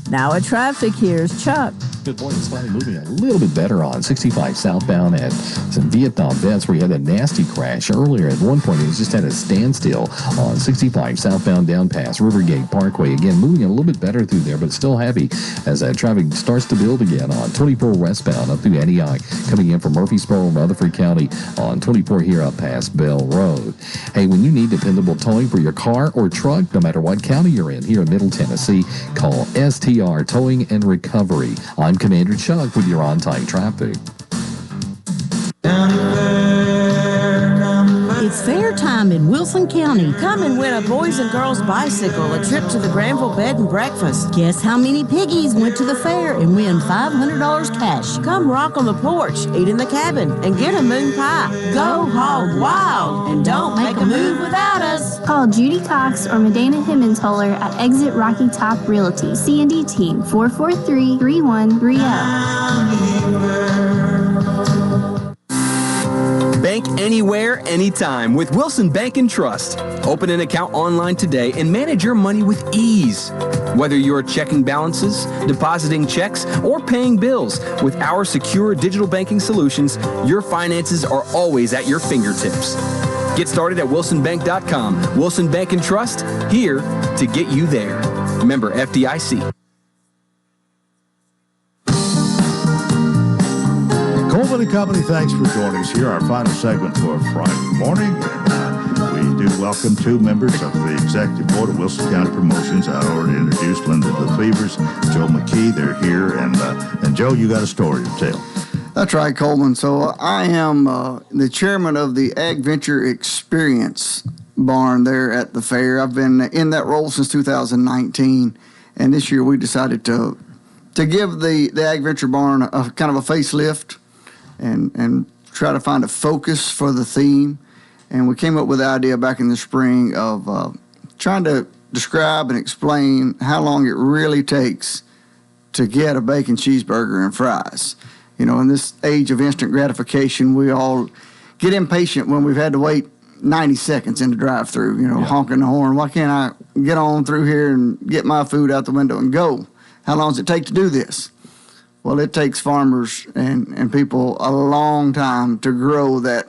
Now at traffic, here's Chuck. Good morning. It's finally moving a little bit better on 65 southbound at some Vietnam Vets where you had a nasty crash earlier. At one point, it was just at a standstill on 65 southbound down past Rivergate Parkway. Again, moving a little bit better through there, but still heavy as that traffic starts to build again on 24 westbound up through Antioch, coming in from Murfreesboro, Rutherford County on 24 here up past Bell Road. Hey, when you need dependable towing for your car or truck, no matter what county you're in here in Middle Tennessee, call STR Towing and Recovery. I'm Commander Chuck with your on-time traffic. It's fair time in Wilson County. Come and win a boys and girls bicycle, a trip to the Granville Bed and Breakfast. Guess how many piggies went to the fair and win $500 cash? Come rock on the porch, eat in the cabin, and get a moon pie. Go hog wild, and don't make a move without us. Call Judy Cox or Medina Himmentoller at Exit Rocky Top Realty. C&D Team 443-3130. Bank anywhere, anytime with Wilson Bank and Trust. Open an account online today and manage your money with ease. Whether you're checking balances, depositing checks, or paying bills, with our secure digital banking solutions, your finances are always at your fingertips. Get started at wilsonbank.com. Wilson Bank and Trust, here to get you there. Member FDIC. Coleman and Company, thanks for joining us here. Our final segment for Friday morning. We do welcome two members of the Executive Board of Wilson County Promotions. I already introduced Linda LeFevers, Joe McKee. They're here. And Joe, you got a story to tell. That's right, Coleman. So I am the chairman of the Ag Venture Experience Barn there at the fair. I've been in that role since 2019. And this year we decided to give the Ag Venture Barn a kind of a facelift and try to find a focus for the theme. And we came up with the idea back in the spring of trying to describe and explain how long it really takes to get a bacon cheeseburger and fries. In this age of instant gratification, we all get impatient when we've had to wait 90 seconds in the drive-thru, honking the horn. Why can't I get on through here and get my food out the window and go? How long does it take to do this? Well, it takes farmers and people a long time to grow that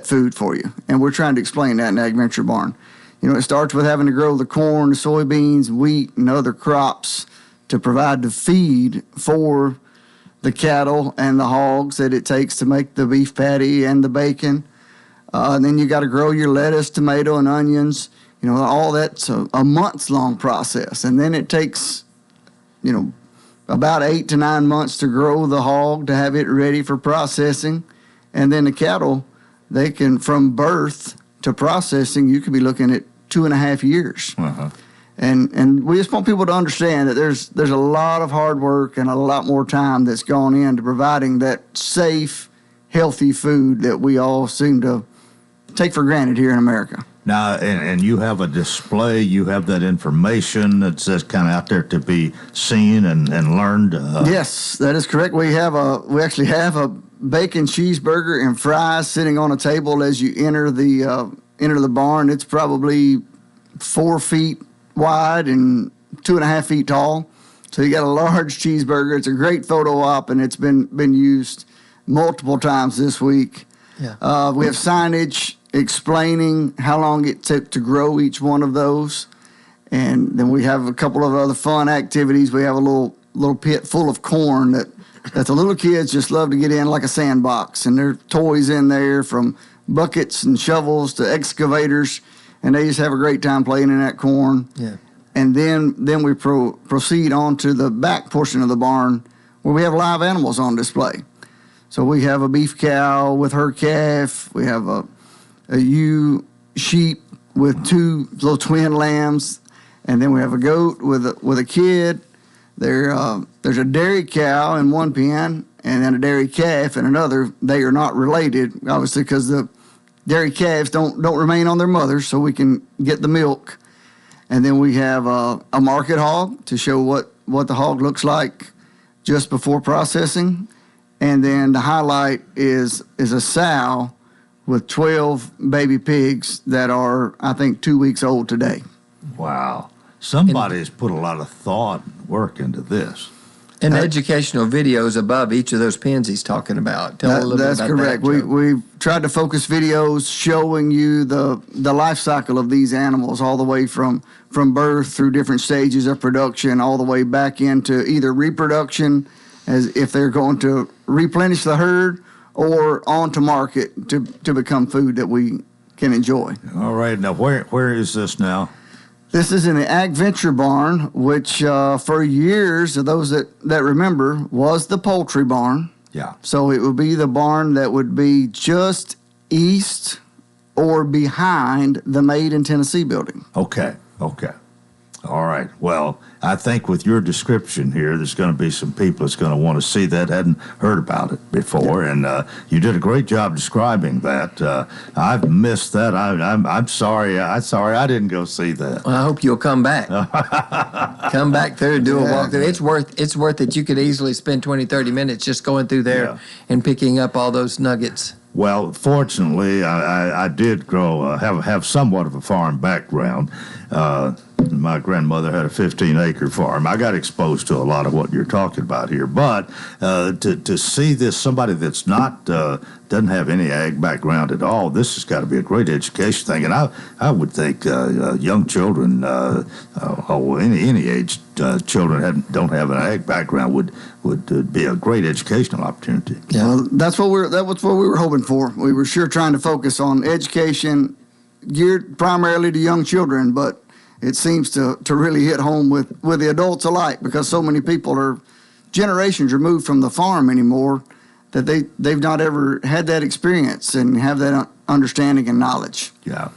food for you. And we're trying to explain that in Ag Venture Barn. It starts with having to grow the corn, the soybeans, wheat, and other crops to provide the feed for the cattle and the hogs that it takes to make the beef patty and the bacon. And then you got to grow your lettuce, tomato, and onions. All that's a months-long process. And then it takes, about 8 to 9 months to grow the hog to have it ready for processing. And then the cattle, they can, from birth to processing, you could be looking at 2.5 years. Uh-huh. And we just want people to understand that there's a lot of hard work and a lot more time that's gone into providing that safe, healthy food that we all seem to take for granted here in America. Now, and you have a display, you have that information that's just kind of out there to be seen and learned. Yes, that is correct. We actually have a bacon cheeseburger and fries sitting on a table as you enter the barn. It's probably 4 feet wide and 2.5 feet tall. So you got a large cheeseburger. It's a great photo op, and it's been used multiple times this week. Yeah. We have signage explaining how long it took to grow each one of those. And then we have a couple of other fun activities. We have a little pit full of corn that the little kids just love to get in, like a sandbox. And there are toys in there, from buckets and shovels to excavators, and they just have a great time playing in that corn. Yeah. And then we proceed on to the back portion of the barn where we have live animals on display. So we have a beef cow with her calf. We have a ewe sheep with 2 little twin lambs. And then we have a goat with a kid. There's a dairy cow in one pen, and then a dairy calf in another. They are not related, obviously, because the dairy calves don't remain on their mothers, so we can get the milk. And then we have a market hog to show what the hog looks like just before processing. And then the highlight is a sow with 12 baby pigs that are, I think, 2 weeks old today. Wow. Somebody's put a lot of thought and work into this. And educational videos above each of those pens he's talking about. Tell a little bit about that's correct. that, Joe. We've tried to focus videos showing you the life cycle of these animals, all the way from birth through different stages of production, all the way back into either reproduction, as if they're going to replenish the herd, or on to market to become food that we can enjoy. All right. Now, where is this now? This is in the Ag Venture Barn, which for years, those that remember, was the poultry barn. Yeah. So it would be the barn that would be just east or behind the Made in Tennessee building. Okay. All right. Well, I think with your description here, there's going to be some people that's going to want to see that, hadn't heard about it before, and you did a great job describing that. I've missed that. I'm sorry. I didn't go see that. Well, I hope you'll come back. Come back through and do a walkthrough. It's worth it. You could easily spend 20, 30 minutes just going through there and picking up all those nuggets. Well, fortunately, I did grow have somewhat of a farm background. My grandmother had a 15-acre farm. I got exposed to a lot of what you're talking about here. But to see this, somebody that's not doesn't have any ag background at all, this has got to be a great education thing. And I would think young children, any age children don't have an ag background would be a great educational opportunity. Yeah, well, that's what we were hoping for. We were sure trying to focus on education geared primarily to young children, but it seems to really hit home with the adults alike, because so many people are generations removed from the farm anymore that they've not ever had that experience and have that understanding and knowledge. Yeah.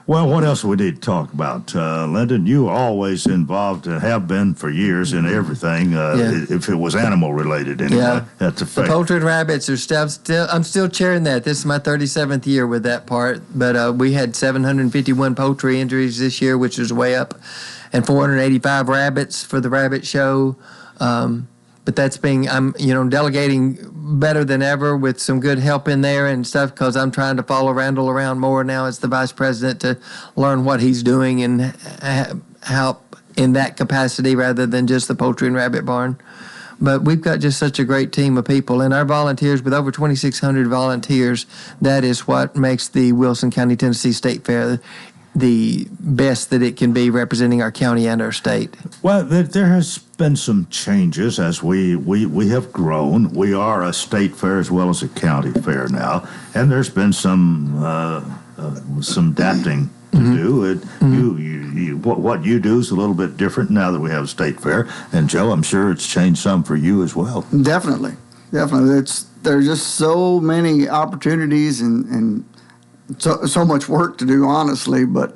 Well, what else we need to talk about? Lyndon, you are always involved, have been for years, in everything, if it was animal related anyway. That's a fact. The poultry and rabbits are I'm still chairing that. This is my 37th year with that part, but we had 751 poultry injuries this year, which is way up, and 485 rabbits for the rabbit show. But that's I'm delegating better than ever with some good help in there and stuff, because I'm trying to follow Randall around more now as the vice president to learn what he's doing and help in that capacity rather than just the poultry and rabbit barn. But we've got just such a great team of people, and our volunteers, with over 2,600 volunteers, that is what makes the Wilson County, Tennessee State Fair the best that it can be, representing our county and our state. Well, there has been some changes as we have grown. We are a state fair as well as a county fair now, and there's been some adapting to do. What you do is a little bit different now that we have a state fair. And Joe, I'm sure it's changed some for you as well. Definitely. There's just so many opportunities and so much work to do, honestly, but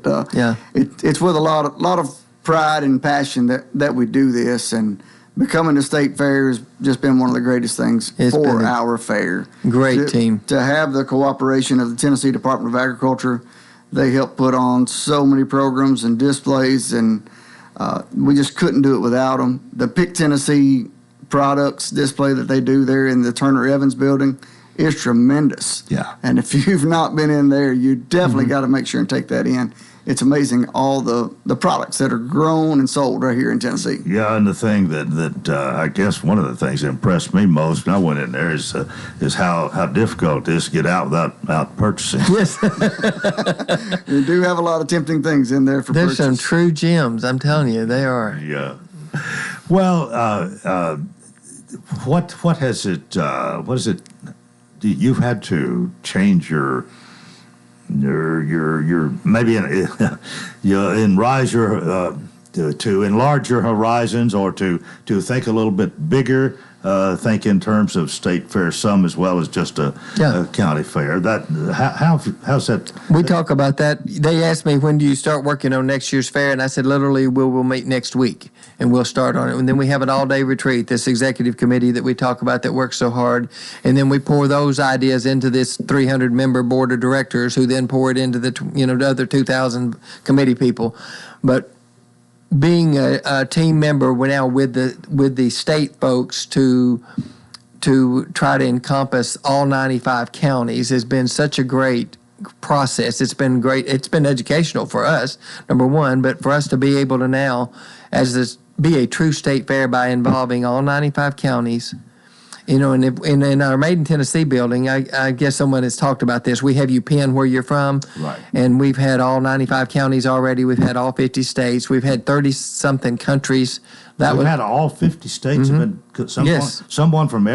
it's with a lot of pride and passion that we do this, and becoming a state fair has just been one of the greatest things for our fair. Great team. To have the cooperation of the Tennessee Department of Agriculture. They help put on so many programs and displays, and we just couldn't do it without them. The Pick Tennessee products display that they do there in the Turner Evans building is tremendous. Yeah. And if you've not been in there, you definitely got to make sure and take that in. it's amazing all the products that are grown and sold right here in Tennessee. Yeah, and the thing that I guess one of the things that impressed me most when I went in there is how difficult it is to get out without purchasing. Yes. You do have a lot of tempting things in there for There's purchase. some true gems. I'm telling you, they are. Yeah. Well, what has it? What is it? You've had to change your maybe to enlarge your horizons, or to think a little bit bigger. Think in terms of state fair some as well as just a county fair. That how's that? We talk about that. They asked me, when do you start working on next year's fair? And I said, literally, we'll meet next week and we'll start on it. And then we have an all-day retreat, this executive committee that we talk about that works so hard. And then we pour those ideas into this 300-member board of directors, who then pour it into the other 2,000 committee people. But being a team member, we're now with the state folks to try to encompass all 95 counties has been such a great process. It's been great. It's been educational for us, number one, but for us to be able to now, be a true state fair by involving all 95 counties. And in our Made in Tennessee building, I guess someone has talked about this. We have you pin where you're from. Right. And we've had all 95 counties already. We've had all 50 states. We've had 30-something countries. We've had all 50 states. Have been someone from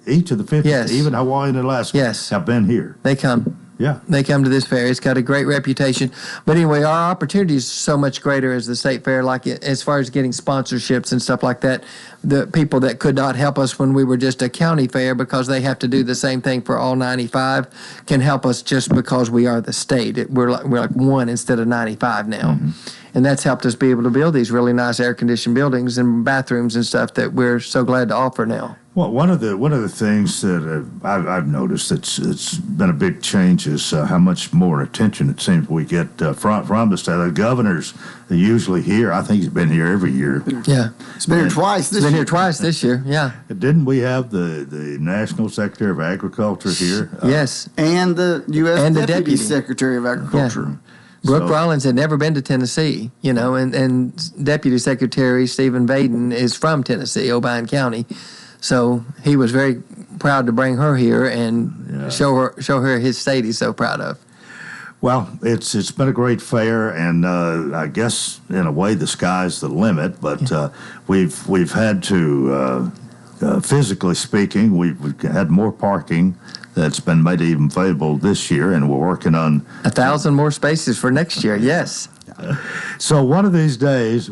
each of the 50, even Hawaii and Alaska, have been here. They come. Yeah. They come to this fair. It's got a great reputation. But anyway, our opportunity is so much greater as the state fair, as far as getting sponsorships and stuff like that. The people that could not help us when we were just a county fair, because they have to do the same thing for all 95, can help us just because we are the state. We're like one instead of 95 now. And that's helped us be able to build these really nice air-conditioned buildings and bathrooms and stuff that we're so glad to offer now. Well, one of the things that I've noticed it's been a big change is how much more attention it seems we get from the state. The governor's usually here. I think he's been here every year. Yeah, it's been here twice. It's been here twice this year. Yeah. Didn't we have the National Secretary of Agriculture here? Yes, and the U.S. and Deputy, the Deputy Secretary of Agriculture. Yeah. Brooke Rollins had never been to Tennessee, and Deputy Secretary Stephen Vaden is from Tennessee, Obion County. So he was very proud to bring her here and show her his state he's so proud of. Well, it's been a great fair, and I guess in a way the sky's the limit. But we've had to, physically speaking, we've had more parking that's been made even available this year, and we're working on 1,000 more spaces for next year. Yes. So one of these days,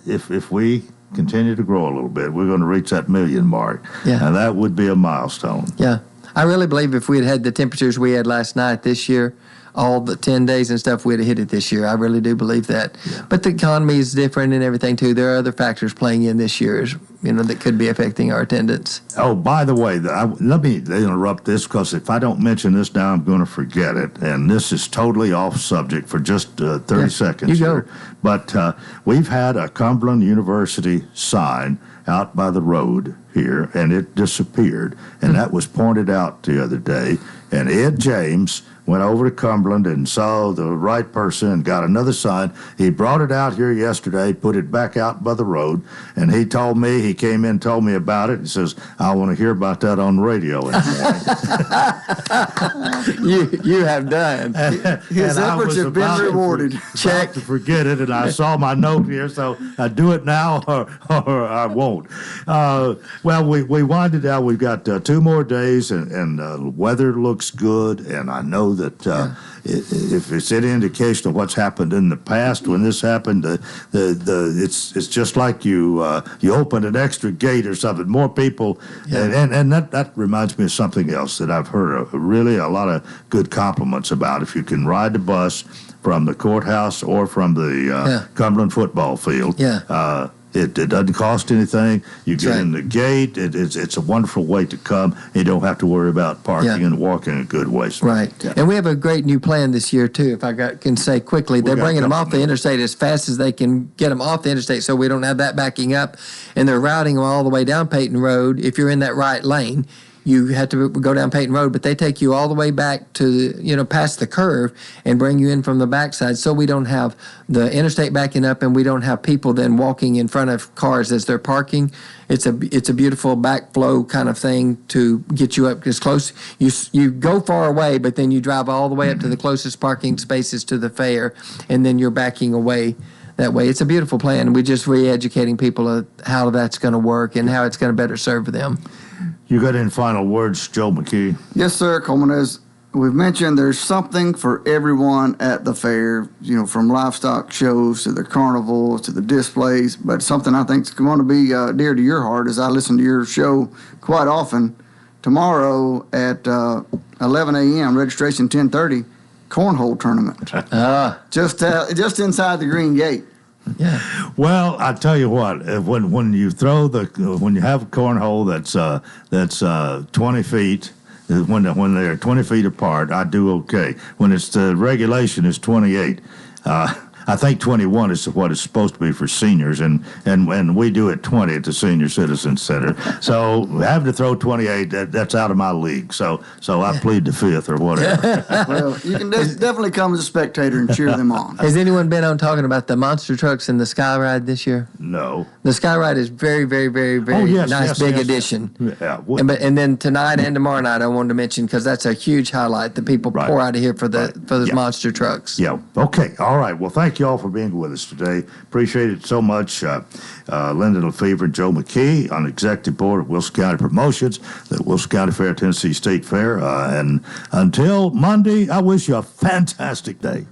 if we continue to grow a little bit, we're going to reach that 1 million mark. Yeah. And that would be a milestone. Yeah. I really believe if we had the temperatures we had last night this year, all the 10 days and stuff, we'd have hit it this year. I really do believe that. Yeah. But the economy is different and everything, too. There are other factors playing in this year, that could be affecting our attendance. Oh, by the way, let me interrupt this, because if I don't mention this now, I'm going to forget it. And this is totally off subject for just 30 seconds. You go. Here. But we've had a Cumberland University sign out by the road here, and it disappeared. And that was pointed out the other day. And Ed James went over to Cumberland and saw the right person and got another sign. He brought it out here yesterday, put it back out by the road, and he came in and told me about it. He says, I want to hear about that on the radio in the morning. You have done. His efforts have been rewarded. Check. To forget it, and I saw my note here, so I do it now or I won't. Well, we winded down. We've got 2 more days, and the weather looks good, and I know that if it's any indication of what's happened in the past, when this happened, it's just like you opened an extra gate or something. More people, and that reminds me of something else that I've heard really a lot of good compliments about. If you can ride the bus from the courthouse or from the Cumberland football field. It doesn't cost anything. You get in the gate. It's a wonderful way to come. You don't have to worry about parking and walking a good ways. Right. Yeah. And we have a great new plan this year, too, if I can say quickly. They're bringing them off the interstate as fast as they can get them off the interstate, so we don't have that backing up. And they're routing them all the way down Peyton Road. If you're in that right lane, you have to go down Peyton Road, but they take you all the way back to, past the curve and bring you in from the backside, so we don't have the interstate backing up and we don't have people then walking in front of cars as they're parking. It's a beautiful backflow kind of thing to get you up as close. You go far away, but then you drive all the way up to the closest parking spaces to the fair, and then you're backing away that way. It's a beautiful plan. We're just re-educating people of how that's going to work and how it's going to better serve them. You got any final words, Joe McKee? Yes, sir, Coleman. As we've mentioned, there's something for everyone at the fair, from livestock shows to the carnival to the displays, but something I think is going to be dear to your heart as I listen to your show quite often. Tomorrow at 11 a.m., registration 10:30, cornhole tournament. Just inside the green gate. Yeah. Well, I tell you what, when you have a cornhole that's 20 feet, when they're 20 feet apart, I do okay. When it's the regulation is 28. I think 21 is what it's supposed to be for seniors, and we do it 20 at the Senior Citizen Center. So having to throw 28, that's out of my league. So I plead the fifth or whatever. Well, you can definitely come as a spectator and cheer them on. Has anyone been on talking about the monster trucks and the Sky Ride this year? No. The Sky Ride is very, very, very, very big addition. Yeah. And then tonight and tomorrow night, I wanted to mention, because that's a huge highlight that people pour out of here for those monster trucks. Yeah. Okay. All right. Well, thank you all for being with us today. Appreciate it so much. Linda Lefevre and Joe McKee on the Executive Board of Wilson County Promotions, the Wilson County Fair, Tennessee State Fair. And until Monday, I wish you a fantastic day.